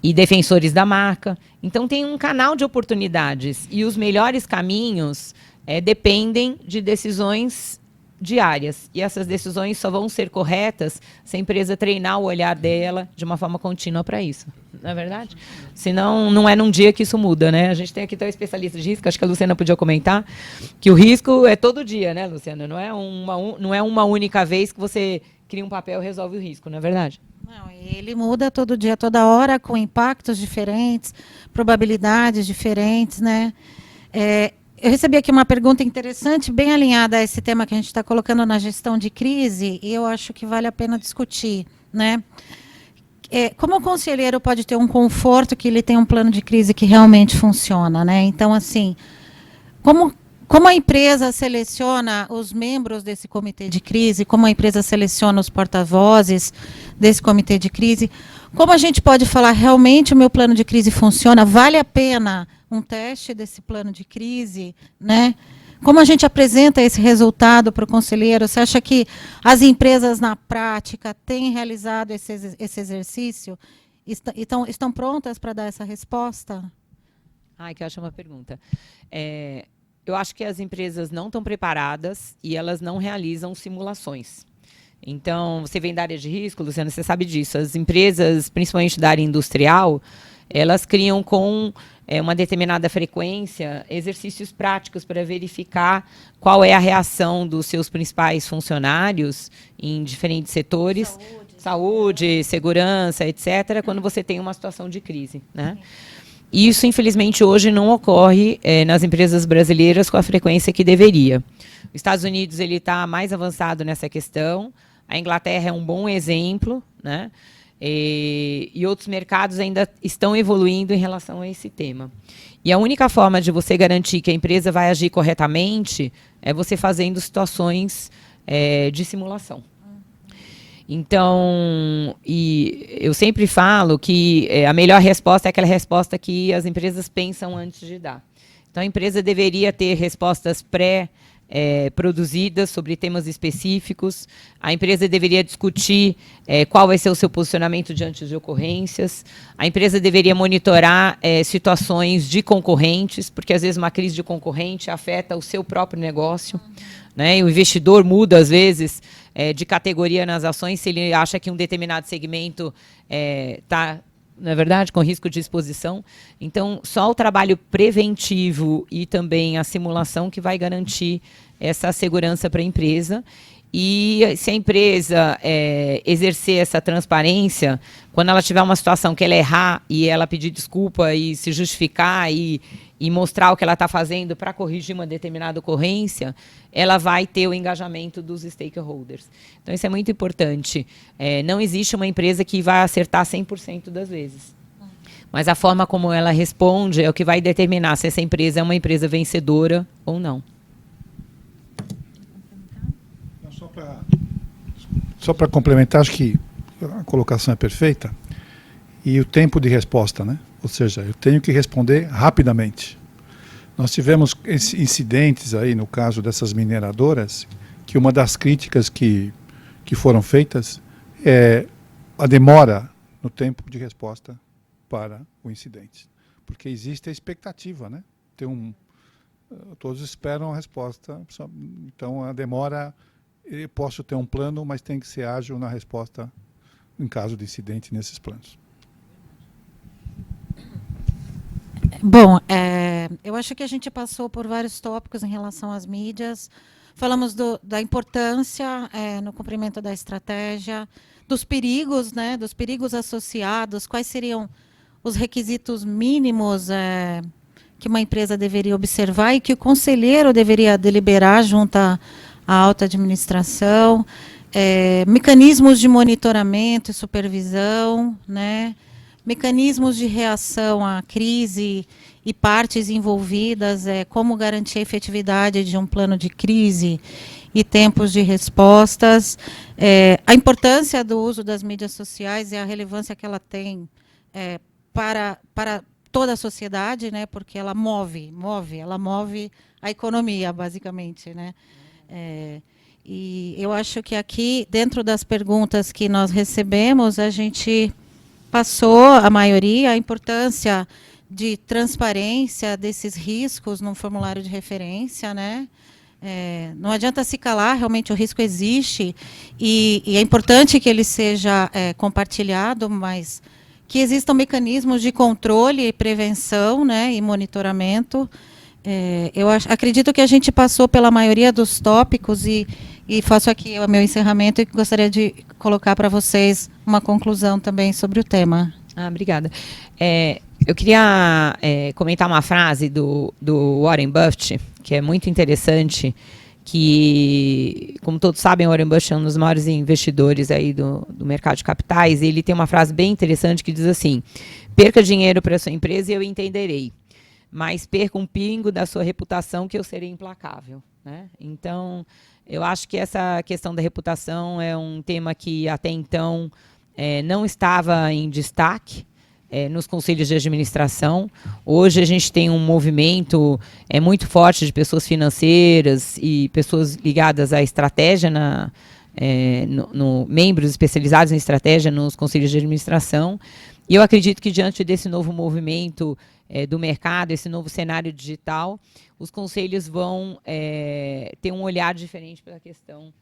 defensores da marca. Então, tem um canal de oportunidades e os melhores caminhos dependem de decisões diárias. E essas decisões só vão ser corretas se a empresa treinar o olhar dela de uma forma contínua para isso. Não é verdade? Senão, não é num dia que isso muda, né? A gente tem aqui um especialista de risco, acho que a Luciana podia comentar, que o risco é todo dia, né, Luciana? Não é uma única vez que você cria um papel e resolve o risco, não é verdade? Não, ele muda todo dia, toda hora, com impactos diferentes, probabilidades diferentes, né? Eu recebi aqui uma pergunta interessante, bem alinhada a esse tema que a gente está colocando na gestão de crise, e eu acho que vale a pena discutir, né? Como o conselheiro pode ter um conforto que ele tem um plano de crise que realmente funciona, né? Então, assim, como a empresa seleciona os membros desse comitê de crise, como a empresa seleciona os porta-vozes desse comitê de crise, como a gente pode falar realmente o meu plano de crise funciona, vale a pena um teste desse plano de crise, né? Como a gente apresenta esse resultado para o conselheiro? Você acha que as empresas, na prática, têm realizado esse exercício? Estão prontas para dar essa resposta? Ai, que ótima pergunta. Eu acho que as empresas não estão preparadas e elas não realizam simulações. Então, você vem da área de risco, Luciana, você sabe disso. As empresas, principalmente da área industrial, elas criam com uma determinada frequência exercícios práticos para verificar qual é a reação dos seus principais funcionários em diferentes setores, saúde, segurança, etc., quando você tem uma situação de crise, né? Isso, infelizmente, hoje não ocorre nas empresas brasileiras com a frequência que deveria. Os Estados Unidos está mais avançado nessa questão, a Inglaterra é um bom exemplo, né? E outros mercados ainda estão evoluindo em relação a esse tema. E a única forma de você garantir que a empresa vai agir corretamente é você fazendo situações de simulação. Então, eu sempre falo que a melhor resposta é aquela resposta que as empresas pensam antes de dar. Então, a empresa deveria ter respostas produzidas sobre temas específicos. A empresa deveria discutir qual vai ser o seu posicionamento diante de ocorrências. A empresa deveria monitorar situações de concorrentes, porque às vezes uma crise de concorrente afeta o seu próprio negócio, né? E o investidor muda, às vezes, de categoria nas ações, se ele acha que um determinado segmento está, não é verdade, com risco de exposição. Então, só o trabalho preventivo e também a simulação que vai garantir essa segurança para a empresa. E se a empresa exercer essa transparência, quando ela tiver uma situação que ela errar e ela pedir desculpa e se justificar e mostrar o que ela está fazendo para corrigir uma determinada ocorrência, ela vai ter o engajamento dos stakeholders. Então, isso é muito importante. Não existe uma empresa que vai acertar 100% das vezes. Mas a forma como ela responde é o que vai determinar se essa empresa é uma empresa vencedora ou não. Só para complementar, acho que a colocação é perfeita. E o tempo de resposta, né? Ou seja, eu tenho que responder rapidamente. Nós tivemos incidentes aí, no caso dessas mineradoras, que uma das críticas que foram feitas é a demora no tempo de resposta para o incidente. Porque existe a expectativa, né? Todos esperam a resposta, então a demora, eu posso ter um plano, mas tem que ser ágil na resposta em caso de incidente nesses planos. Bom, eu acho que a gente passou por vários tópicos em relação às mídias. falamos da importância no cumprimento da estratégia, dos perigos, né, dos perigos associados, quais seriam os requisitos mínimos que uma empresa deveria observar e que o conselheiro deveria deliberar junto à alta administração, mecanismos de monitoramento e supervisão, né, mecanismos de reação à crise e partes envolvidas, como garantir a efetividade de um plano de crise e tempos de respostas, a importância do uso das mídias sociais e a relevância que ela tem para toda a sociedade, né, porque ela move a economia, basicamente, né. E eu acho que aqui, dentro das perguntas que nós recebemos, a gente passou, a maioria, a importância de transparência desses riscos num formulário de referência, né? Não adianta se calar, realmente o risco existe e é importante que ele seja compartilhado, mas que existam mecanismos de controle e prevenção, né, e monitoramento. Acredito que a gente passou pela maioria dos tópicos e faço aqui o meu encerramento e gostaria de colocar para vocês uma conclusão também sobre o tema. Obrigada. Eu queria comentar uma frase do Warren Buffett, que é muito interessante, que, como todos sabem, o Warren Buffett é um dos maiores investidores aí do mercado de capitais, e ele tem uma frase bem interessante que diz assim: perca dinheiro para a sua empresa e eu entenderei, mas perca um pingo da sua reputação que eu serei implacável, né? Então, eu acho que essa questão da reputação é um tema que até então não estava em destaque nos conselhos de administração. Hoje a gente tem um movimento muito forte de pessoas financeiras e pessoas ligadas à estratégia, membros especializados em estratégia nos conselhos de administração. E eu acredito que diante desse novo movimento do mercado, esse novo cenário digital, os conselhos vão ter um olhar diferente para a questão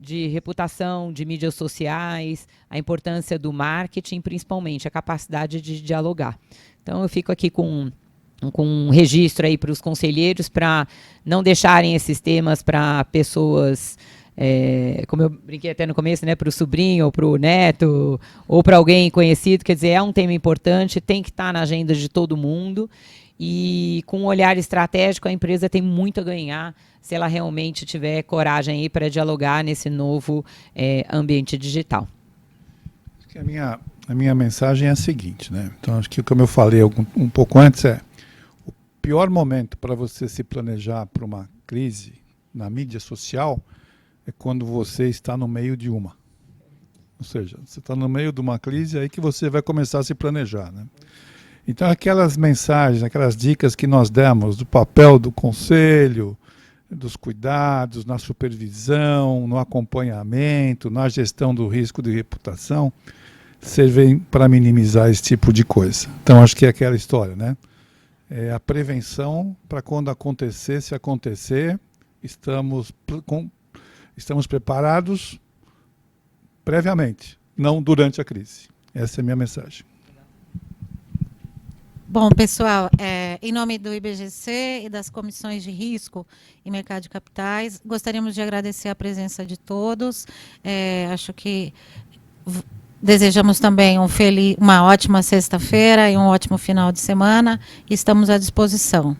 de reputação, de mídias sociais, a importância do marketing, principalmente a capacidade de dialogar. Então, eu fico aqui com um registro aí para os conselheiros, para não deixarem esses temas para pessoas, como eu brinquei até no começo, né, para o sobrinho, ou para o neto, ou para alguém conhecido. Quer dizer, é um tema importante, tem que estar na agenda de todo mundo, e com um olhar estratégico a empresa tem muito a ganhar se ela realmente tiver coragem aí para dialogar nesse novo ambiente digital. A minha mensagem é a seguinte, né? Então, acho que como eu falei um pouco antes, o pior momento para você se planejar para uma crise na mídia social é quando você está no meio de uma. Ou seja, você está no meio de uma crise, é aí que você vai começar a se planejar, né? Então, aquelas mensagens, aquelas dicas que nós demos do papel do conselho, dos cuidados, na supervisão, no acompanhamento, na gestão do risco de reputação, servem para minimizar esse tipo de coisa. Então, acho que é aquela história, né? A prevenção para quando acontecer, se acontecer, estamos preparados previamente, não durante a crise. Essa é a minha mensagem. Bom, pessoal, em nome do IBGC e das comissões de risco e mercado de capitais, gostaríamos de agradecer a presença de todos. Acho que desejamos também uma ótima sexta-feira e um ótimo final de semana. Estamos à disposição.